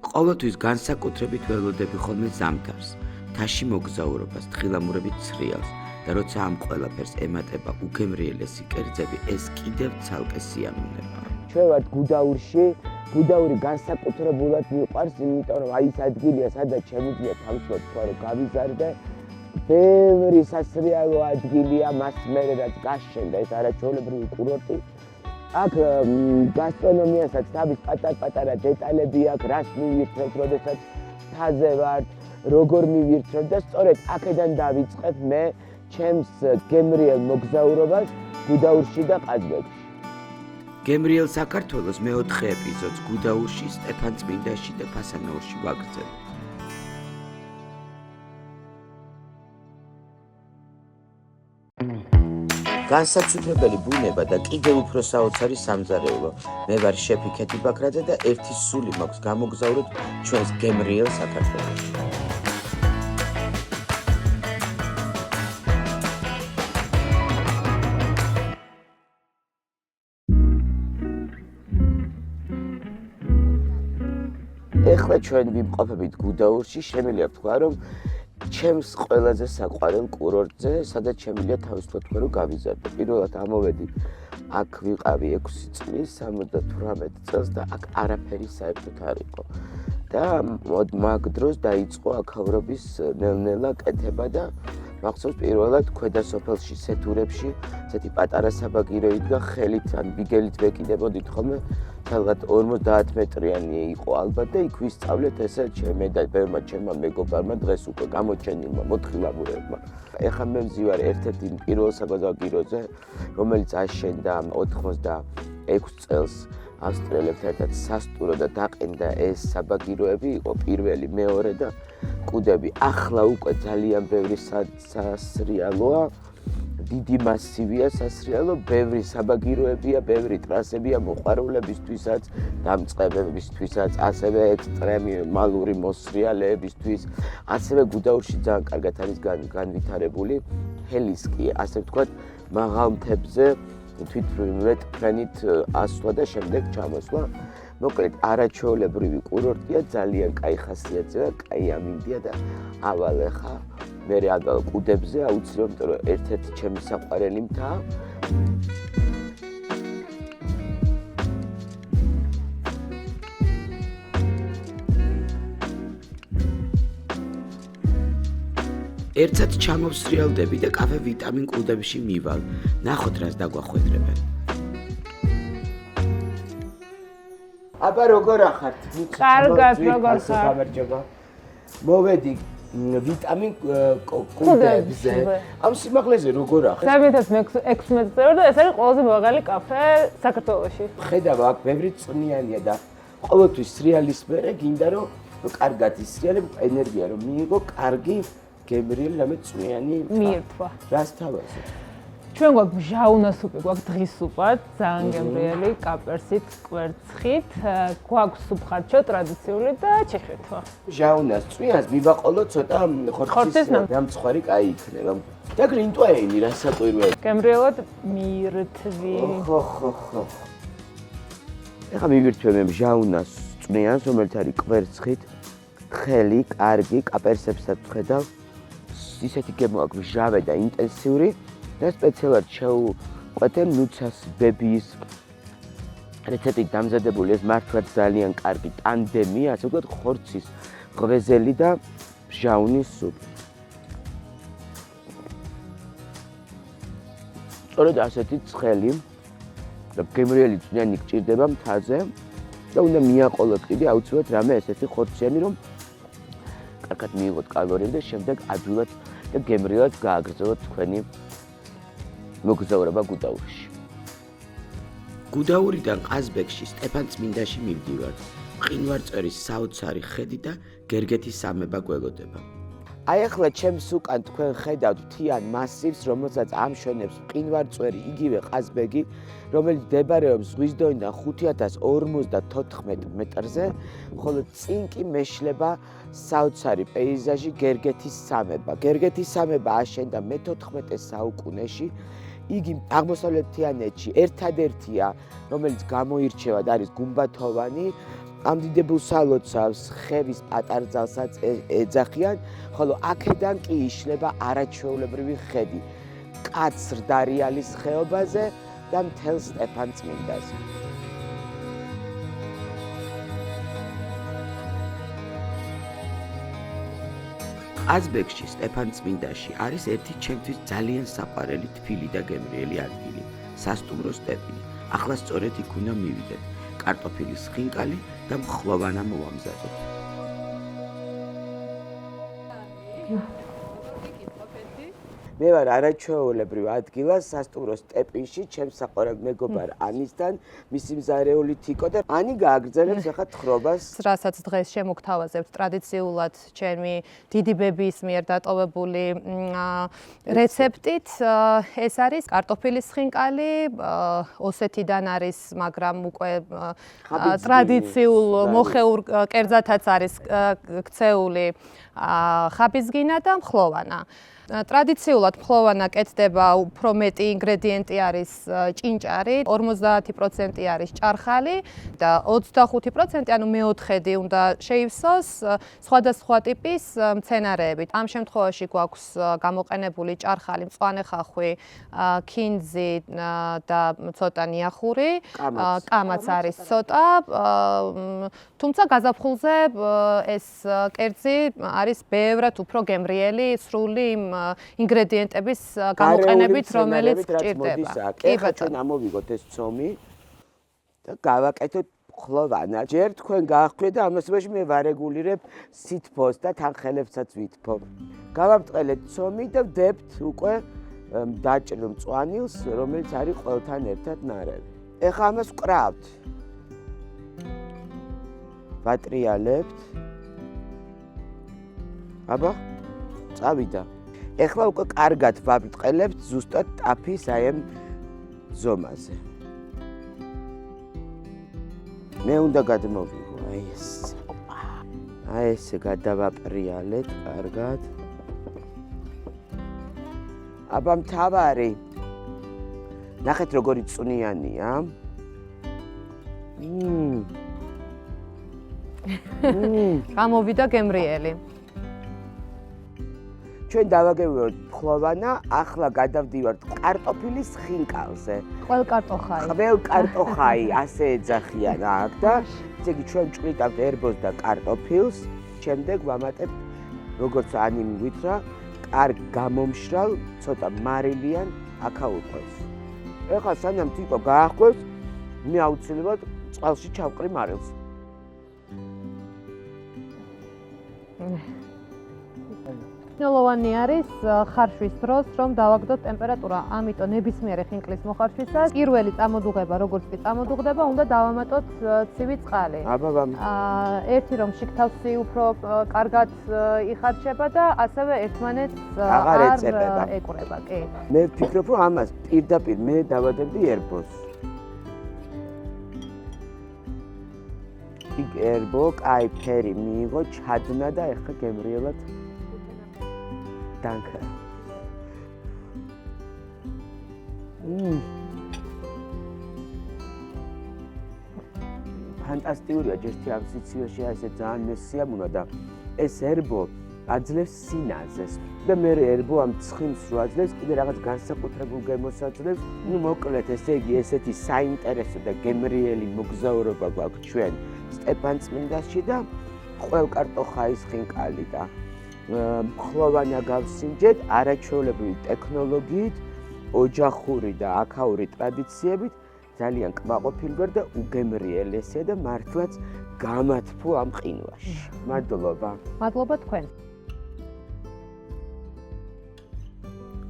ყოველთვის განსაკუთრებით ველოდები ხოლმე ზამთარს, თაში მოგზაურობას, თხილამურებით ცრიალს და როცა ამ ყველაფერს ემატება უგემრიელესი კერძები, ეს კიდევ ცალკე სიამოვნებაა. ჩვენ ვართ გუდაურში, გუდაური განსაკუთრებულად მიყვარს, იმიტომ რომ აი ეს ადგილია, სადაც შემიძლია თავისუფლად თქვა რომ გავიზარდე. ბევრი სასრიალო ადგილია, მას მერე რაც გაშენდა ეს არაჩვეულებრივი კურორტი. აქ გასტრონომიასაც თავის პატარ-პატარა დეტალები აქვს, რას მივირთვეთ, როდესაც მთაზე ვართ, როგორ მივირთვეთ და სწორედ აქედან დავიწყებ მე ჩემს გემრიელ მოგზაურობას გუდაურში და ყაზბეგში. გემრიელ საქართველოს მე-4 ეპიზოდს გუდაურში, სტეფანწმინდაში და ფასანაურში ვაგრძელებთ. განსაცვიფრებელი ბუნება და კიდევ უფრო საოცარი სამზარეულო. მე ვარ შეფი ქეთი ბაქრაძე და ერთი სული მაქვს გამოგზავროთ ჩვენს გემრიელ საქართველოში. ეხლა ჩვენ ვიმყოფებით გუდაურში, შემიძლია ვთქვა, რომ ჩემს ყველაზე საყვარელ კურორტზე, სადაც შემიძლია თავისუფლად თქვა, რომ გავიზარდე. პირველად ამოვედი, აქ ვიყავი 6 წლის, 78 წელს და აქ არაფერი საერთოდ არ იყო. და მაგ დროს დაიწყო აქაურობის ნელ-ნელა კეთება და მახსოვს პირველად ქვედა სოფელში სეთურებში, ესეთი პატარა საბაგირო იდგა, ხელით ან ბიგელით ვეკიდებოდით ხოლმე. თალღათ 50 მეტრიანი იყო ალბათ და იქ ვისწავლეთ ესე ჩემე და ბევრმა ჩემმა მეგობარმა დღეს უკვე გამოჩენილმა მოთხილამურებმა. ეხლა მე მზივარ ერთ-ერთი პირველ საბაგიროზე, რომელიც აშენდა 86 წელს ავსტრიელებთან ერთად სასტუმრო და დაყენდა ეს საბაგიროები, იყო პირველი, მეორე და კუდები. ახლა უკვე ძალიან ბევრი სასრიალოა. დიდი მასივია სასრიალო, ბევრი საბაგიროებია, ბევრი ტრასებია მოყვარულებისთვისაც, დამწყებებისთვისაც, ასევე ექსტრემალური მოსრიალეებისთვის, ასევე გუდაურში ძალიან კარგად არის განვითარებული ჰელისკი, ასე ვთქვათ, მაღალ მთებზე თვითმეტფრენით ასვლა და შემდეგ ჩამოსვლა. მოკლედ, არაჩვეულებრივი კურორტია, ძალიან კაი ხასიათზე, კაი ამინდია და ავალ ხა მე რეალურად კუდებზე აუცილებლად, იმიტომ რომ ერთ-ერთი ჩემი საყვარელი მთა. ერთად ჩამოვსრიალდები და კაფე ვიტამინ კუდებში მივალ. ნახოთ რას დაგვახვედრებენ. აბა როგორ ახართ? კარგად, როგორ ხარ? გამარჯობა. მოვედი ვიტამინ კუდებზე. ამ სიმაღლეზე როგორ ახარ? საბეთას 16 წელი და ეს არის ყველაზე მაღალი კაფე საქართველოში. ხედავ აქ ბევრი წვნიანია და ყოველთვის სრიალის მერე გინდა რომ კარგად ისრიალებ, ენერგია რომ მიიღო, კარგი გემრიელი რამე წვნიანი მიირთვა. რას თავაზე? ჩვენ გვაქვს ჟაუნა სუპი, გვაქვს დღის სუპად, ძალიან გემრიელი, კაპერსით, კვერცხით, გვაქვს სუფხარჩო ტრადიციული და ჩიხეთვა. ჟაუნას წვიანს მივაყოლო ცოტა ხორცის დამწხვარი კაი იქნება. და გრინტვეინი რა საკვირველი. გემრიელად მიირთვი. ხო. ეხლა მივირთვე მე ჟაუნას წვიანს, რომელიც არის კვერცხით, თხელი, კარგი, კაპერსებსაც ვხედავ. ისეთი გემო აქვს ჟავე და ინტენსიური. და სპეციალურად შევყვეთე ნუცას ბებიის რეცეპტით დამზადებული ეს მართლაც ძალიან კარგი ტანდემი, ასე ვთქვათ, ხორცის ღვეზელი და ჟაუნის სუპი. სწორედ ასეთი ცხელი და გემრიელი წვნიანი გჭირდება მთაზე და უნდა მიაყოლოთ კიდე აუცილებლად რამე ესეთი ხორციანი, რომ კარგად მიიღოთ კალორიები და შემდეგ ადვილად და გემრიელად გააგრძელოთ თქვენი მოგზაურობა გუდაურში. გუდაურიდან ყაზბეგში, სტეფანწმინდაში მივდივარ. მყინვარწვერის საოცარი ხედი და გერგეთის სამება გველოდება. აი ახლა ჩემს უკან თქვენ ხედავთ მთიან მასივს, რომელსაც ამშვენებს მყინვარწვერი, იგივე ყაზბეგი, რომელიც მდებარეობს ზღვის დონიდან 5054 მეტრზე, ხოლო წინ კი მეშლება საოცარი პეიზაჟი გერგეთის სამება. გერგეთის სამება აშენდა მე-14 საუკუნეში. იგი აღმოსავლეთიანეთში ერთადერთია, რომელიც გამოირჩევა და არის გუმბათოვანი ამდიდებულ სალოცავს ხევის პატარძალსაც ეძახიან, ხოლო აქედან კი იშლება არაჩვეულებრივი ხედი კაცრდარიალის ხეობაზე და მთელ სტეფანწმინდაზე. ყაზბეგში, სტეფანწმინდაში არის ერთი ჩემთვის ძალიან საყვარელი თბილი და გემრიელი ადგილი, სასტუმრო სტეპინი. ახლა სწორედ იქ უნდა მივიდეთ. კარტოფილის ხინკალი და მხლოვანა მოვამზადოთ. მე ვარ არაჩვეულებრივ ადგილას სასტუმრო სტეპინში, ჩემს საყვარელ მეგობარ ანისთან, მისი მზარეული თიკო და ანი გააგრძელებს ახლა თხრობას. რასაც დღეს შემოგთავაზებთ ტრადიციულად ჩემი დიდი ბების მიერ დატოვებული რეცეპტით, ეს არის კარტოფილის ხინკალი, ოსეთიდან არის, მაგრამ უკვე ტრადიციულ მოხეურ კერძათაც არის ქცეული ხაბიზგინა და მხლოვანა. ტრადიციულად მხლოვანა კეთდება უფრო მეტი ინგრედიენტი არის ჭინჭარი, 50% არის ჭარხალი და 25% ანუ მეოთხედი უნდა შეივსოს სხვადასხვა ტიპის მცენარეებით. ამ შემთხვევაში გვაქვს გამოყენებული ჭარხალი, მწვანე ხახვი, ქინძი და ცოტა ნიახური, კამაც არის ცოტა, თუმცა გაზაფხულზე ეს კერძი არის ბევრად უფრო გემრიელი, სრული ინგრედიენტების გამოყენებით, რომელიც ჭირდება. ეხლა ჩვენ ამოვიგოთ ეს ცომი და გავაკეთოთ მხლოვანა. ჯერ თქვენ გაახვიეთ და ამასობაში მე ვარეგულირებ სითბოს და თან ხელებსაც ვითფობ. გავამტყელეთ ცომი და ვდებთ უკვე დაჭრილ მწვანილს, რომელიც არის ყველთან ერთად ნარევი. ეხლა ამას ვკრავთ. ვატრიალებთ. აბა, წავიდა. ეხლა უკვე კარგად ვაბრტყელებთ ზუსტად ტაფის აი ამ ზომაზე. მე უნდა გადმოვიღო, აი ეს. აი ესე გადავაპრიალეთ კარგად. აბა მთავარი. ნახეთ როგორი წვნიანია. გამოვიდა გემრიელი. ჩვენ დავაგებოთ მხლოვანა, ახლა გადავდივართ კარტოფილის ხინკალზე. ყველკარტოხაი. ყველკარტოხაი, ასე ეძახიან აქ და ესე იგი ჩვენ ჭვრიტავთ ერბოს და კარტოფილს, შემდეგ ვამატებთ როგორც ანი მვითრა, კარგ გამომშრალ, ცოტა მარილიან აქაურ ყველს. ეხლა სანამ თიკო გაახვევს, მე აუცილებლად წყალში ჩავყრი მარილს. მნიშვნელოვანი არის ხარშვის დროს, რომ დავაგდოთ ტემპერატურა, ამიტომ ნებისმიერი ხინკლის მოხარშვისას პირველი წამოდუღება, როგორც კი წამოდუღდება, უნდა დავამატოთ ცივი წყალი. ერთი რომ შიგთავსი უფრო კარგად იხარშება და ასევე ერთმანეთს არ ეკვრება, კი. მე ვფიქრობ, რომ ამას პირდაპირ მე დავადებდი ერბოს. იქ ერბო, კაი ფერი მიიღო, ჩადნა და ეხლა გემრიელად Danke. ფანტასტიკურია ჯერთი ამ სიცივეში ასე ძალიან მესიამუნა და ეს ერბო აძლევს სინაზეს და მე ერბო ამ ცხიმს რო აძლევს კიდე რაღაც განსაკუთრებულ გემოს აძლევს. ნუ მოკლედ ესე იგი ესეთი საინტერესო და გემრიელი მოგზაურობა გვაქვს ჩვენ სტეფანწმინდაში და ყველკარტოხაის ხინკალი და მხლოვანა გავსინჯეთ არაჩვეულებრივი ტექნოლოგიით, ოჯახური და აქაური ტრადიციებით, ძალიან კმაყოფილგვარ და უგემრიელესია და მართლაც გამათფო ამ ყინვაში. მადლობა. მადლობა თქვენ.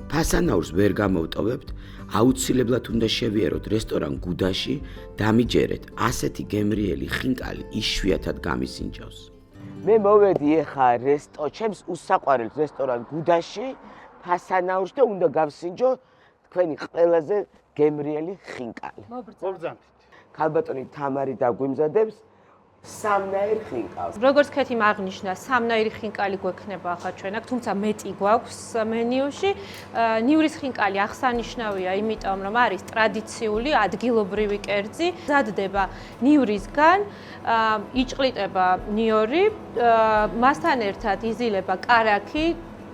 ფასანაურს ვერ გამოვტოვებთ, აუცილებლად უნდა შევიაროთ რესტორან გუდაში და მიჯერეთ ასეთი გემრიელი ხინკალი იშვიათად გამისინჯავს. მე მოვედი ეხა ჩემს უსაყვარელ რესტორან გუდაში, ფასანაურში და უნდა გავსინჯო თქვენი ყველაზე გემრიელი ხინკალი. მოგბრძანეთ. ქალბატონი თამარი დაგვიმზადებს სამნაირ ხინკალს. როგორც ქეთიმ აღნიშნა, სამნაირი ხინკალი გვექნება ახლა ჩვენ აქ, თუმცა მეტი გვაქვს მენიუში. ნივრის ხინკალი აღსანიშნავია, იმიტომ რომ არის ტრადიციული ადგილობრივი კერძი, მზადდება ნივრისგან, იჭყლიტება ნიორი, მასთან ერთად იზილება კარაქი,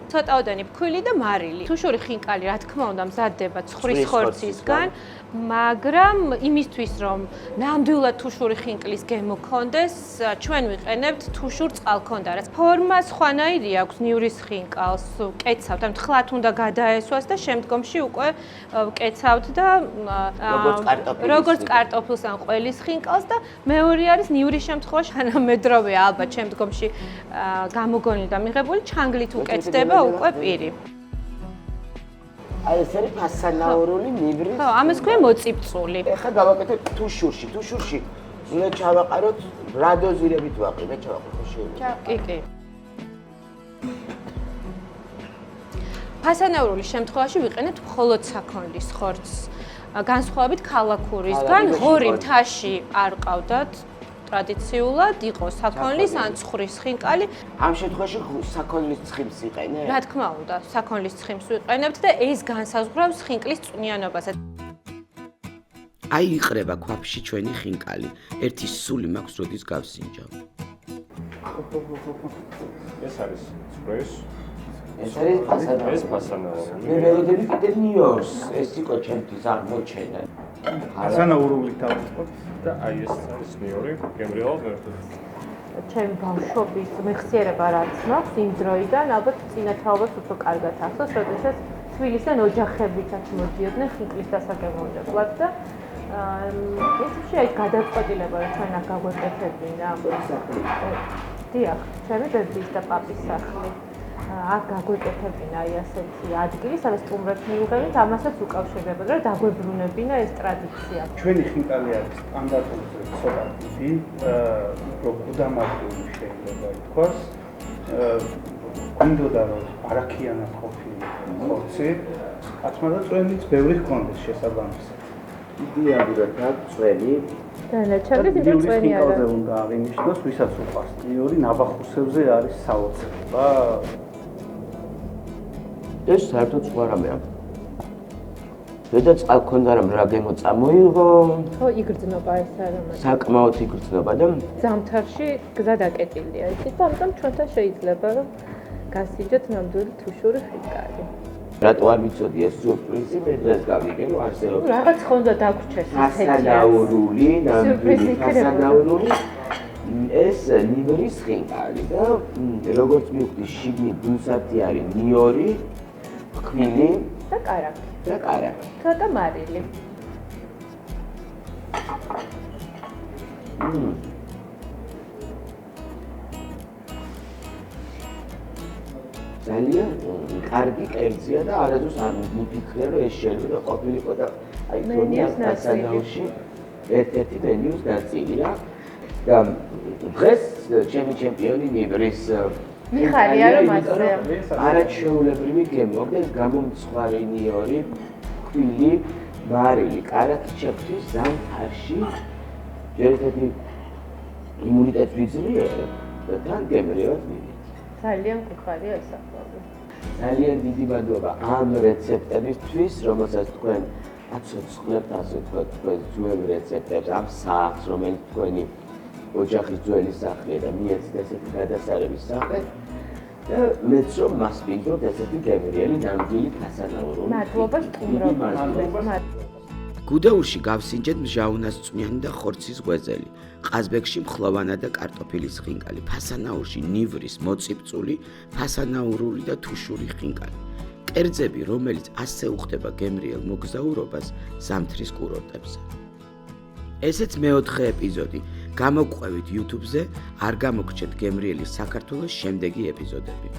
ცოტაოდენი ფქვილი და მარილი. თუშური ხინკალი, რა თქმა უნდა, მზადდება ცხვრის ხორცისგან, მაგრამ იმისთვის, რომ ნამდვილად თუშური ხინკლის გემო გქონდეს, ჩვენ ვიყენებთ თუშურ წყალქონდარას. ფორმა სხვანაირი აქვს ნივრის ხინკალს, ვკეცავთ, ან თხლად უნდა გადაესვას და შემდგომში უკვე ვკეცავთ და როგორც კარტოფილს ან ყველის ხინკალს და მეორე არის ნივრის შემთხვევაში თანამედროვეა ალბათ შემდგომში გამოგონილი და მიღებული ჩანგლით უკეთდება უკვე პირი. აი ეს არის ფასანაურული ნივრის. ხო, ამას ქვია მოწიფწული. ეხლა გავაკეთებ თუშურში. თუშურში უნდა ჩავაყაროთ რა დოზირებით ვაყრით, ჩავაყროთ შეიძლება. კი. ფასანაურული შემთხვევაში ვიყენებთ მხოლოდ საქონლის ხორცს. განსხვავებით ქალაქურისგან, ღორი მთაში არ ყავდათ. ტრადიციულად იყო საქონლის ან ცხვრის ხინკალი. ამ შემთხვევაში საქონლის ცხიმს იყენებ? რა თქმა უნდა, საქონლის ცხიმს ვიყენებთ და ეს განსაზღვრავს ხინკლის წვნიანობასაც. აი იყრება ქვაფში ჩვენი ხინკალი. ერთი სული მაქვს როდის გავსინჯავ. ეს არის ცხვრის. ეს არის ფასანაური. ეს ფასანაური. მე მელოდები კიდე ნიორს. ეს იყო ჩემთვის აღმოჩენა. ფასანაურული თავისუფლად და აი ეს არის ნიორი, გემრიელ. ჩემი ბავშვობის მეხსიერება რაც მაქვს იმ დროიდან, ალბათ წინათაობას უფრო კარგად ახსოვს, როდესაც თბილისიდან ოჯახებითაც მოდიოდნენ ხინკლის დასაგემოვნებლად და ისე აი გადაწყვეტილება რომ ჩვენ აქ გაგვეკეთებინა. დიახ, ჩემი ბებიის და პაპის სახლი. აქ გაგვეკეთებინა აი ასეთი ადგილი, სადაც სტუმრებს მიუღებთ, ამასაც უკავშირდებოდა რომ დაგვებრუნებინა ეს ტრადიცია. ჩვენი ხინკალი არის სტანდარტული ცოტა დიდი, უფრო გუდამაყრილი შეიძლება ითქვას. გვინდოდა რომ არაქიანად ყოფილი ხორცი, კაცმა და წვენიც ბევრი ჰქონდეს შესაბამისად. იდეალურად აქვს წვენი. და ჩემთვის ინდა წვენი არა. ხინკალზე უნდა აღინიშნოს, ვისაც უყვარს ნიორი, ნაბახუსებზე არის საოცრება. ეს საერთოდ სხვა რამეა. და წყალქონდა რომ რა გემო წამოიღო. ხო, იგრძნობა ეს არამედ. საკმაოდ იგრძნობა და ზამთარში გზა დაკეტილია, იცით, და ამიტომ ჩვენთან შეიძლება რომ გასინჯოთ ნამდვილი თუშური ხინკალი. რატო არ ვიცოდი ეს სიურპრიზი, მე დღეს გავიგე რომ არსებობს. რაღაც ხონდა დაგვრჩეს ფასანაურული, ნამდვილი ფასანაურული ეს ნივრის ხინკალი და როგორც მივხვდი შიგნით გულსათი არის ნიორი, ფქვილი და კარაქი. და კარაქი. ცოტა მარილი. ძალიან კარგი კერძია და არასდროს არ მიფიქრე რომ ეს შეიძლება ყოფილიყო და აი მენიუს ფასანაურში ერთ-ერთი მენიუს ნაწილია და დღეს ჩემი ჩემპიონი ნივრის მიხარია რომ ასე. არაჩვეულებრივი გემო და გამომცხვარი ნიორი, ფქვილი, მარილი, კარაქი ჩემთვის ზამთარში ერთ-ერთი იმუნიტეტს ვიძლიერებ და თან გემრიელად მივიდე. ძალიან მყარი ასაფლავი. ძალიან დიდი მადლობა ამ რეცეპტებისთვის, რომელსაც თქვენ აცოცხლებთ, ასე ვთქვათ, თქვენ ძველ რეცეპტებს, ამ სახლს, რომელიც თქვენი ოჯახის ძველი სახლია და მიეცით ესეთი გადასარების სახე და მეც რომ მასპინძლობთ ესეთი გემრიელი ნამდვილი ფასანაურული. მადლობა სტუმრობისთვის. გუდაურში გავსინჯეთ მჟაუნასწვნიანი და ხორცის ღვეძელი, ყაზბეგში მხლოვანა და კარტოფილის ხინკალი, ფასანაურში ნივრის მოწიფწული, ფასანაურული და თუშური ხინკალი. კერძები, რომელიც ასე უხდება გემრიელ მოგზაურობას ზამთრის კურორტებზე. ესეც მეოთხე ეპიზოდი. გამოგყვევით YouTube-ზე, არ გამოგრჩეთ გემრიელი საქართველოს შემდეგი ეპიზოდები.